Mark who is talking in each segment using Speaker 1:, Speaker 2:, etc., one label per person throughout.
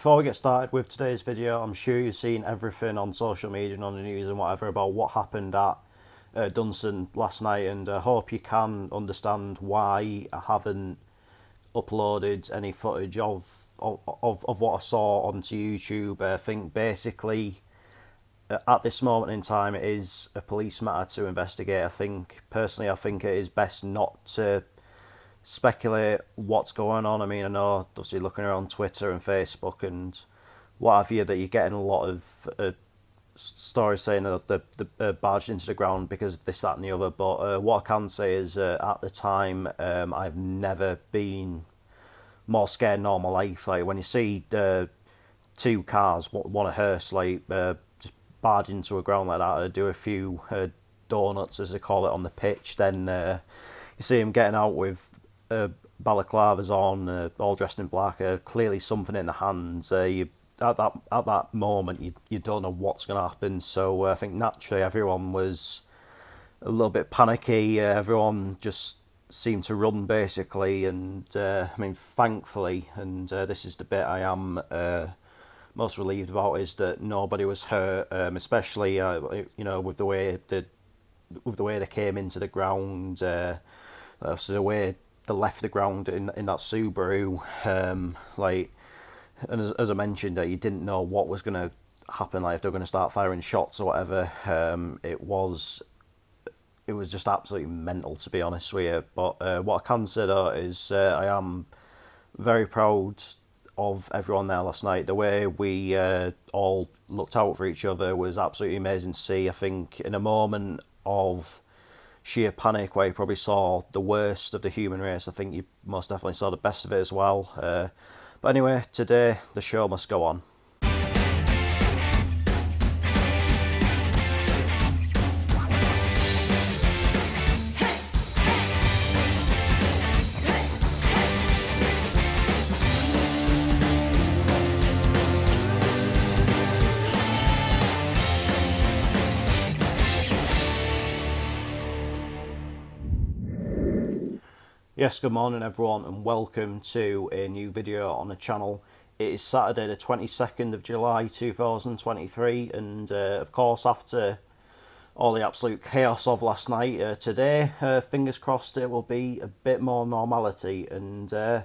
Speaker 1: before we get started with today's video, I'm sure you've seen everything on social media and on the news and whatever about what happened at Dunston last night, and I hope you can understand why I haven't uploaded any footage of what I saw onto YouTube. I think basically at this moment in time it is a police matter to investigate. I think it is best not to speculate what's going on. I mean, I know obviously looking around Twitter and Facebook and what have you that you're getting a lot of stories saying that the barged into the ground because of this, that and the other, but what I can say is at the time I've never been more scared in all my life. Like when you see two cars, one a hearse, like just barge into a ground like that, do a few donuts as they call it on the pitch, then you see them getting out with balaclavas on, all dressed in black, clearly something in the hands. You at that moment you don't know what's going to happen. So I think naturally everyone was a little bit panicky. Everyone just seemed to run basically, and I mean, thankfully, and this is the bit I am most relieved about, is that nobody was hurt, especially with the way they came into the ground, so the way they left the ground in that Subaru, and as I mentioned, you didn't know what was going to happen, like if they were going to start firing shots or whatever. It was just absolutely mental, to be honest with you. But what I can say though is I am very proud of everyone there last night. The way we all looked out for each other was absolutely amazing to see. I think in a moment of sheer panic where you probably saw the worst of the human race, I think you most definitely saw the best of it as well. But anyway, today the show must go on. Yes, good morning everyone, and welcome to a new video on the channel. It is Saturday the 22nd of July 2023, and of course after all the absolute chaos of last night, today, fingers crossed, it will be a bit more normality. And on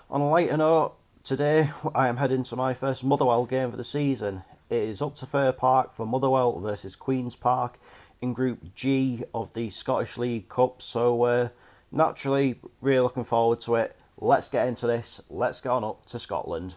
Speaker 1: a lighter note, today I am heading to my first Motherwell game for the season. It is up to Fir Park for Motherwell versus Queen's Park in Group G of the Scottish League Cup, so naturally, really looking forward to it. Let's get into this. Let's get on up to Scotland.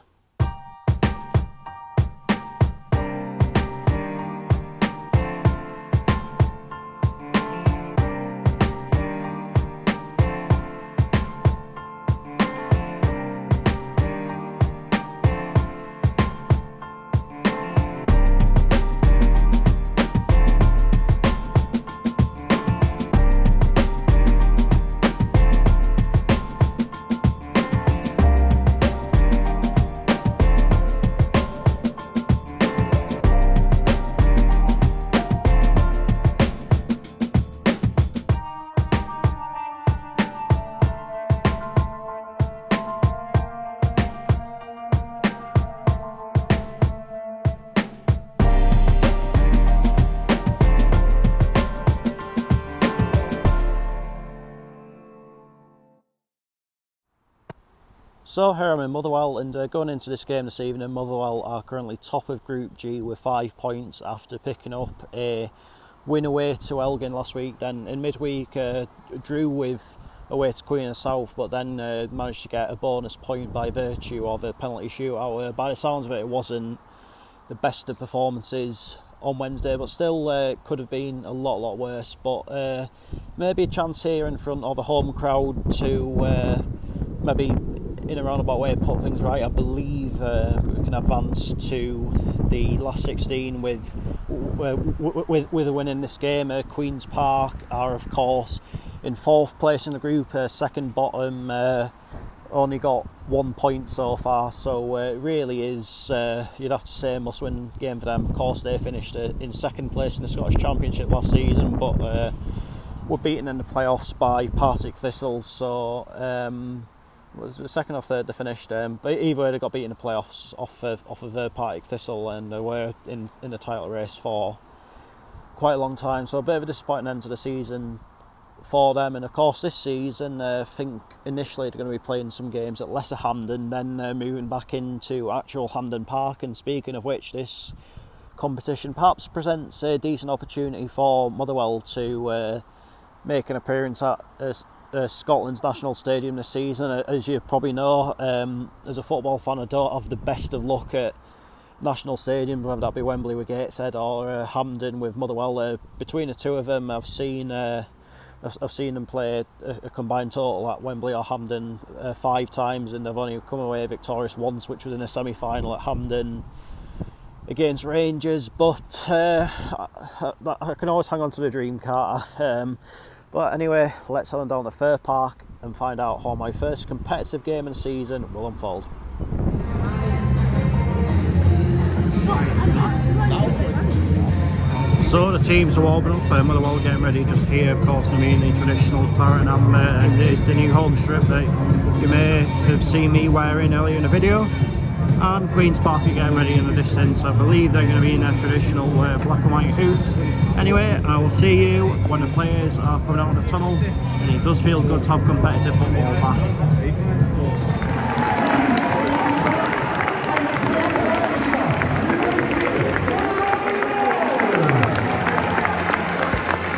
Speaker 1: So here I'm in Motherwell, and going into this game this evening, Motherwell are currently top of Group G with 5 points after picking up a win away to Elgin last week. Then in midweek, drew with away to Queen of the South, but then managed to get a bonus point by virtue of a penalty shootout. By the sounds of it, it wasn't the best of performances on Wednesday, but still could have been a lot worse. But maybe a chance here in front of a home crowd to maybe in a roundabout way put things right. I believe we can advance to the last 16 with a win in this game. Queen's Park are of course in 4th place in the group, second bottom, only got 1 point so far, so it really is, you'd have to say, a must-win game for them. Of course they finished in 2nd place in the Scottish Championship last season, but were beaten in the playoffs by Partick Thistle, so was the second or third they finished. But either way, they got beaten in the playoffs off of Partick Thistle, and they were in the title race for quite a long time. So a bit of a disappointing end to the season for them. And of course, this season, I think initially they're going to be playing some games at Lesser Hampden, then moving back into actual Hampden Park. And speaking of which, this competition perhaps presents a decent opportunity for Motherwell to make an appearance at Scotland's national stadium this season. As you probably know, as a football fan, I don't have the best of luck at national stadiums, whether that be Wembley with Gateshead or Hampden with Motherwell. Between the two of them, I've seen them play a combined total at Wembley or Hampden 5 times, and they've only come away victorious once, which was in a semi-final at Hampden against Rangers. But I can always hang on to the dream, can't I? But anyway, let's head on down to Fir Park and find out how my first competitive game of the season will unfold. So the teams are warming up, Motherwell getting ready just here, of course. I mean, the traditional claret and amber, and it is the new home strip that you may have seen me wearing earlier in the video. And Queen's Park are getting ready in the distance. I believe they're going to be in their traditional black and white hoops. Anyway, I will see you when the players are coming out of the tunnel, and it does feel good to have competitive football back.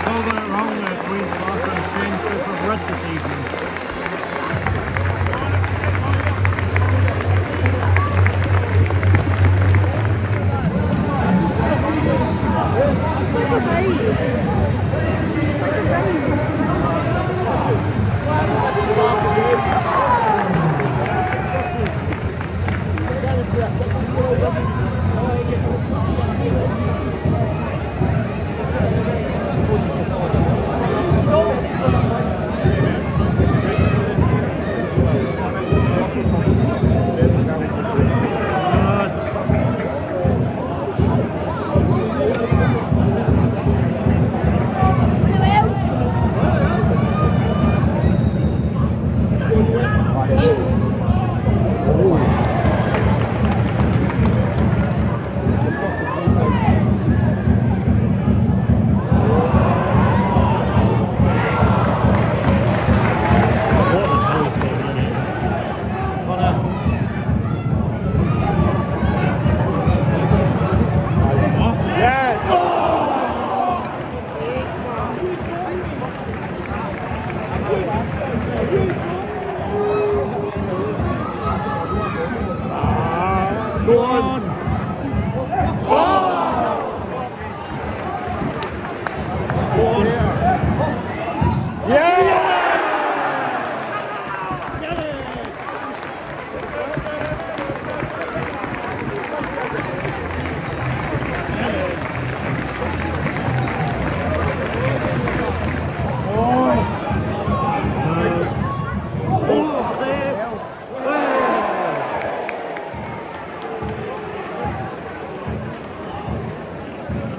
Speaker 1: Still got it wrong there, Queen's Park and a change strip of red this evening.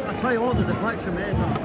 Speaker 1: I tell you what, the deflection made that.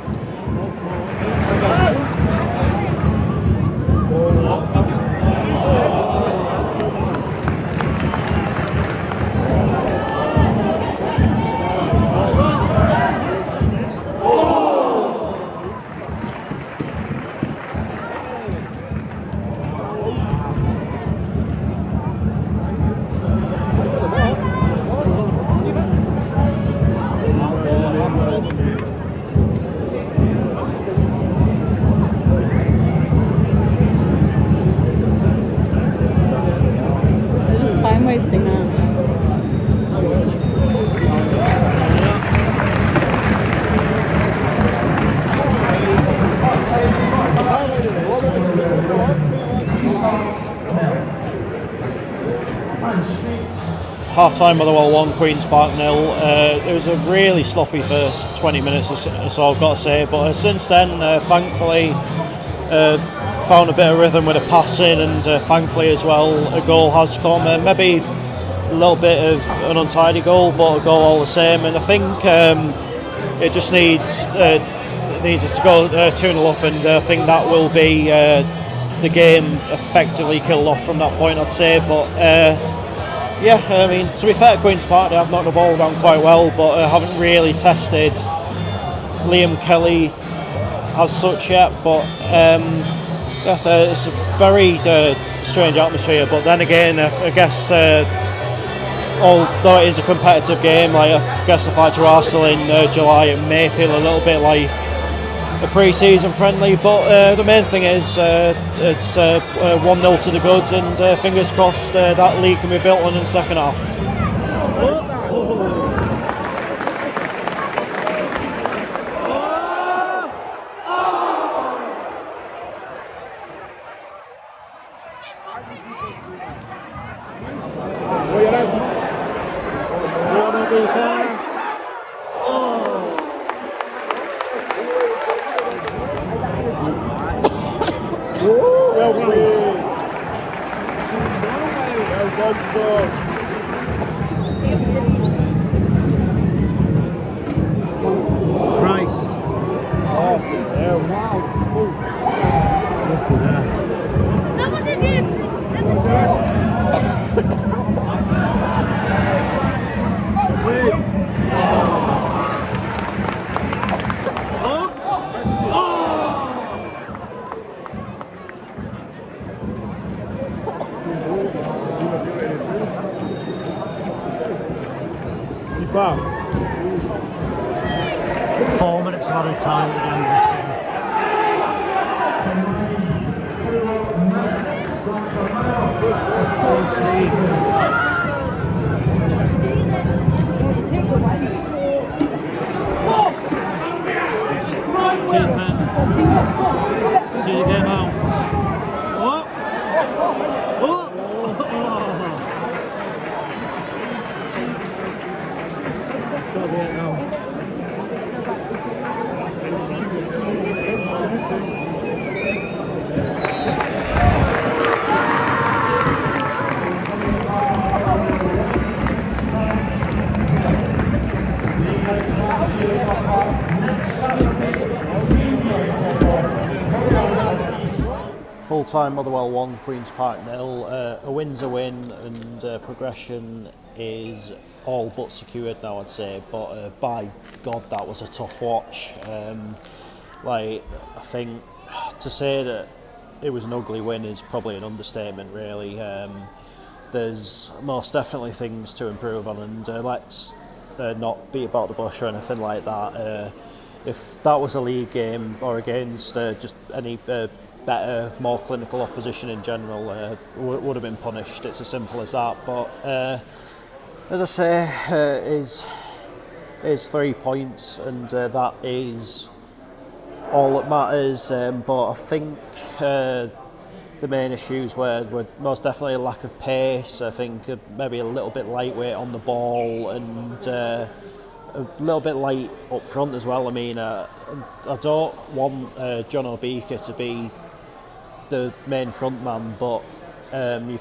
Speaker 2: Wasting now.
Speaker 1: Half-time, Motherwell 1, Queen's Park 0. It was a really sloppy first 20 minutes or so, I've got to say, but since then, thankfully, found a bit of rhythm with the passing, and thankfully as well, a goal has come. Maybe a little bit of an untidy goal, but a goal all the same. And I think it just needs us to go 2-0 up, and I think that will be the game effectively killed off from that point, I'd say. But yeah, I mean, to be fair, Queen's Park, I've knocked the ball around quite well, but I haven't really tested Liam Kelly as such yet. But yeah, it's a very strange atmosphere. But then again, I guess although it is a competitive game, like I guess the fight to Arsenal in July, it may feel a little bit like a pre-season friendly, but the main thing is it's 1-0 to the goods, and fingers crossed that lead can be built on in the second half.
Speaker 2: Wow. 4 minutes of added time at the end of this game. See the game out.
Speaker 1: Full-time Motherwell 1, Queen's Park 0. A win's a win, and progression is all but secured now, I'd say. But by God, that was a tough watch. Like, I think to say that it was an ugly win is probably an understatement, really. There's most definitely things to improve on, and let's not beat about the bush or anything like that. If that was a league game or against just any better, more clinical opposition in general, would have been punished. It's as simple as that. But as I say, is 3 points, and that is all that matters. But I think the main issues were most definitely a lack of pace. I think maybe a little bit lightweight on the ball, and a little bit light up front as well. I mean, I don't want John Obika to be the main front man, but you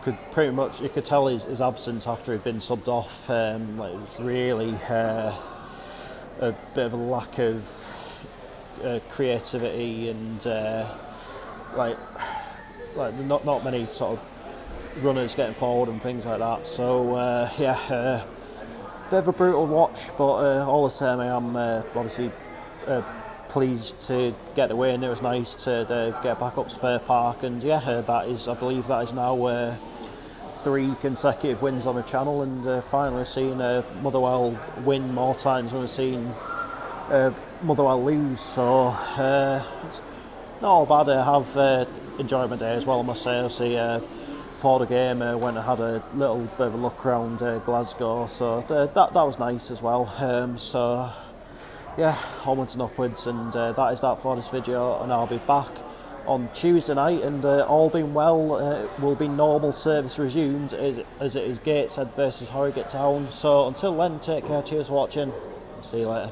Speaker 1: could tell his absence after he'd been subbed off. Like, it was really a bit of a lack of creativity, and like not many sort of runners getting forward and things like that. So yeah, bit of a brutal watch, but all the same, I am obviously pleased to get the win. It was nice to get back up to Fair Park, and yeah, I believe that is now 3 consecutive wins on the channel, and finally seen Motherwell win more times than we've seen Motherwell lose. So it's not all bad. I have enjoyed my day as well, I must say. Obviously, before the game, went and had a little bit of a look around Glasgow, so that was nice as well. So yeah, onwards and upwards, and that is that for this video, and I'll be back on Tuesday night, and all being well, will be normal service resumed as it is Gateshead versus Harrogate Town. So until then, take care, cheers for watching, see you later.